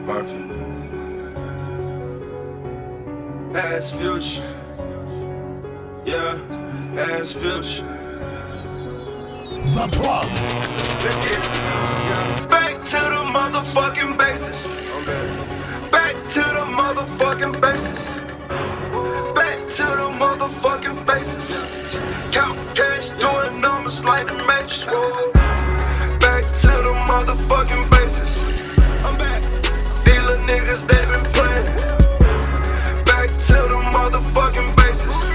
Murphy. Past future. Yeah, past future. The Plug. Let's get it. Yeah. Back to the motherfucking basis. Back to the motherfucking basis. Back to the motherfucking basis. Count cash, doing numbers like the Matrix. Back to the motherfucking basis. I'm back. Dealer niggas, they been playing. Back to the motherfucking basis.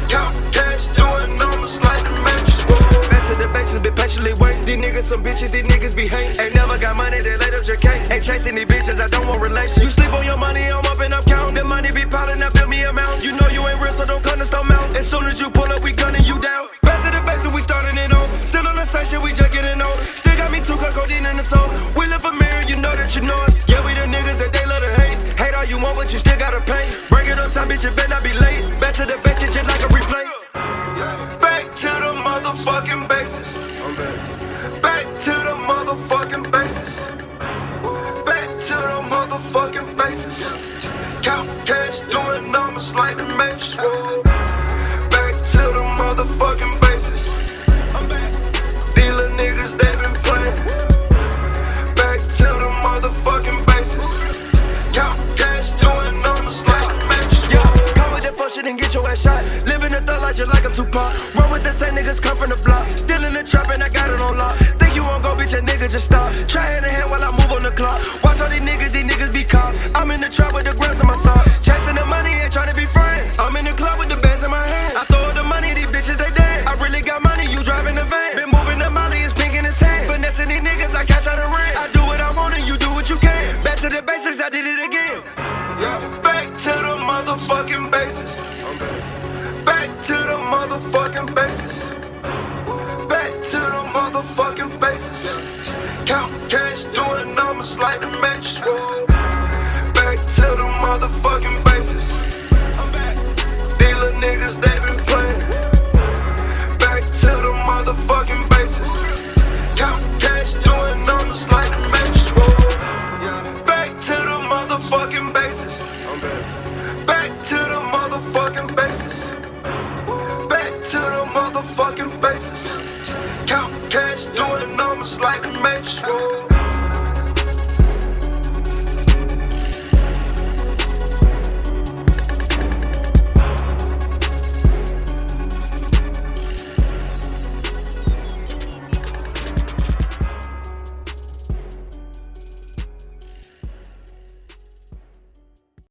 Count cash, doing numbers like the Matrix. Back to the basis, been patiently waiting. These niggas some bitches, these niggas be hating. Ain't never got money, they laid up your cake. Ain't chasing these bitches, I don't want relations. You sleep on your money, I'm up and I'm counting. The money be piling up, build me a mountain. You know you ain't real, so don't come to stone mountain. As soon as you pull up, we gunning you down. Back to the basics, we starting it on. Still on the same shit, we just getting older. Still got me 2 cut codeine in the soul. We live a mirror, you know that you know us. Yeah, we the niggas that they love to hate. Hate all you want, but you still gotta pay. Bring it on time, bitch, you better not be late. Back to the basics, just like a replay. Back to the motherfucking basis. Back to the motherfucking basis. Back to the motherfucking basis. Count cash, doing numbers like the Matrix. Back to the motherfucking basis. I'm back. Dealer niggas, they been playing. Back to the motherfucking basis. Count cash, doing numbers like the Matrix. Yeah, come with that fuck shit and get your ass shot. Living a thug life just like I'm Tupac. Run with the same niggas, come from the block. Still in the trap and I got it on lock. Think you won't go, bitch, a nigga just stop. Try hand in hand while I move on the clock. Watch all these niggas be cops. I'm in the trap with the grams in my socks. Chasing the money, ain't trying to be friends. I'm in the club with the bands in my hands. I throw the money, these bitches they dance. I really got money, you driving the van. Been moving the molly, it's pink in his hand. Finessing these niggas, I cash out the rent. I do what I want and you do what you can. Back to the basics, I did it again. Back to the motherfucking basis. Back to the motherfucking basis. Back to the motherfucking basis. Count cash, doing numbers like the Matrix. Back to the motherfucking